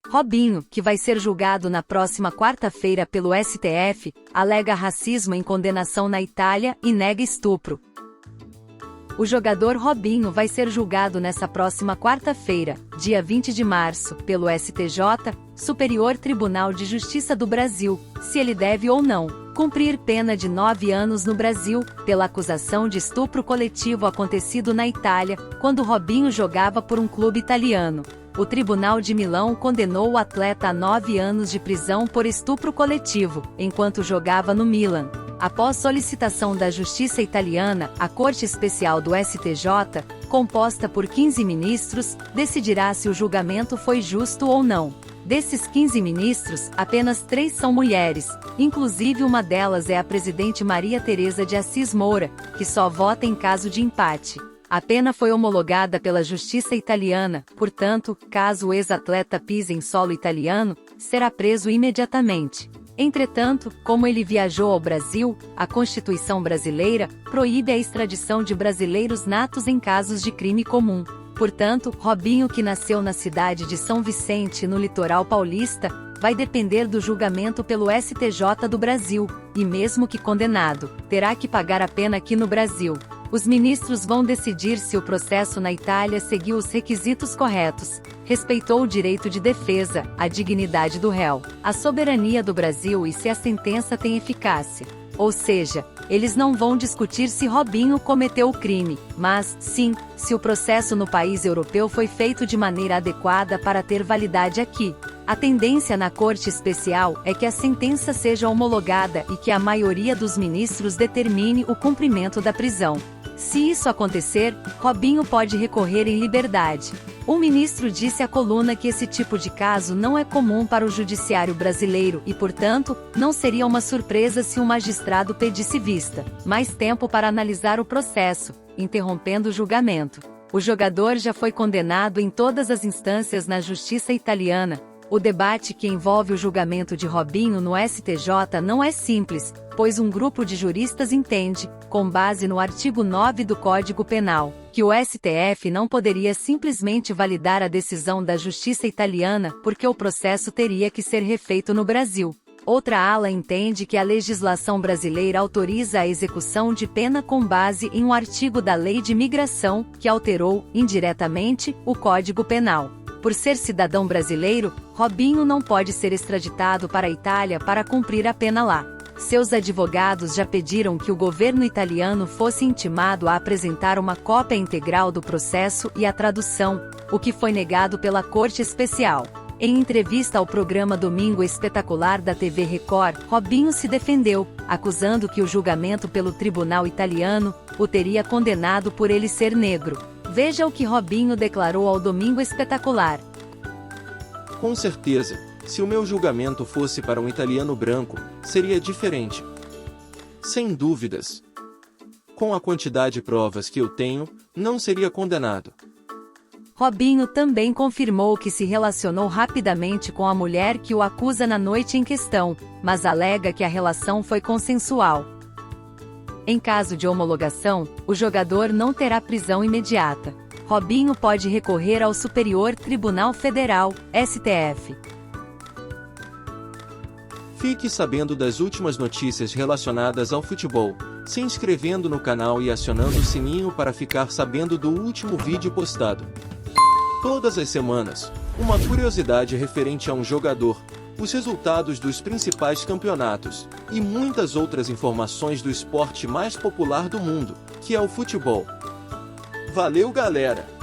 Robinho, que vai ser julgado na próxima quarta-feira pelo STF, alega racismo em condenação na Itália e nega estupro. O jogador Robinho vai ser julgado nessa próxima quarta-feira, dia 20 de março, pelo STJ, Superior Tribunal de Justiça do Brasil, se ele deve ou não cumprir pena de 9 anos no Brasil, pela acusação de estupro coletivo acontecido na Itália, quando Robinho jogava por um clube italiano. O Tribunal de Milão condenou o atleta a 9 anos de prisão por estupro coletivo, enquanto jogava no Milan. Após solicitação da Justiça italiana, a Corte Especial do STJ, composta por 15 ministros, decidirá se o julgamento foi justo ou não. Desses 15 ministros, apenas 3 são mulheres, inclusive uma delas é a presidente Maria Teresa de Assis Moura, que só vota em caso de empate. A pena foi homologada pela Justiça italiana, portanto, caso o ex-atleta pise em solo italiano, será preso imediatamente. Entretanto, como ele viajou ao Brasil, a Constituição brasileira proíbe a extradição de brasileiros natos em casos de crime comum. Portanto, Robinho, que nasceu na cidade de São Vicente, no litoral paulista, vai depender do julgamento pelo STJ do Brasil, e mesmo que condenado, terá que pagar a pena aqui no Brasil. Os ministros vão decidir se o processo na Itália seguiu os requisitos corretos, respeitou o direito de defesa, a dignidade do réu, a soberania do Brasil e se a sentença tem eficácia. Ou seja, eles não vão discutir se Robinho cometeu o crime, mas, sim, se o processo no país europeu foi feito de maneira adequada para ter validade aqui. A tendência na Corte Especial é que a sentença seja homologada e que a maioria dos ministros determine o cumprimento da prisão. Se isso acontecer, Robinho pode recorrer em liberdade. Um ministro disse à coluna que esse tipo de caso não é comum para o judiciário brasileiro e, portanto, não seria uma surpresa se um magistrado pedisse vista, mais tempo para analisar o processo, interrompendo o julgamento. O jogador já foi condenado em todas as instâncias na justiça italiana. O debate que envolve o julgamento de Robinho no STJ não é simples, pois um grupo de juristas entende, com base no artigo 9 do Código Penal, que o STF não poderia simplesmente validar a decisão da justiça italiana porque o processo teria que ser refeito no Brasil. Outra ala entende que a legislação brasileira autoriza a execução de pena com base em um artigo da Lei de Imigração, que alterou, indiretamente, o Código Penal. Por ser cidadão brasileiro, Robinho não pode ser extraditado para a Itália para cumprir a pena lá. Seus advogados já pediram que o governo italiano fosse intimado a apresentar uma cópia integral do processo e a tradução, o que foi negado pela Corte Especial. Em entrevista ao programa Domingo Espetacular da TV Record, Robinho se defendeu, acusando que o julgamento pelo tribunal italiano o teria condenado por ele ser negro. Veja o que Robinho declarou ao Domingo Espetacular. Com certeza, se o meu julgamento fosse para um italiano branco, seria diferente. Sem dúvidas. Com a quantidade de provas que eu tenho, não seria condenado. Robinho também confirmou que se relacionou rapidamente com a mulher que o acusa na noite em questão, mas alega que a relação foi consensual. Em caso de homologação, o jogador não terá prisão imediata. Robinho pode recorrer ao Superior Tribunal Federal, STF. Fique sabendo das últimas notícias relacionadas ao futebol, se inscrevendo no canal e acionando o sininho para ficar sabendo do último vídeo postado. Todas as semanas, uma curiosidade referente a um jogador, os resultados dos principais campeonatos, e muitas outras informações do esporte mais popular do mundo, que é o futebol. Valeu, galera!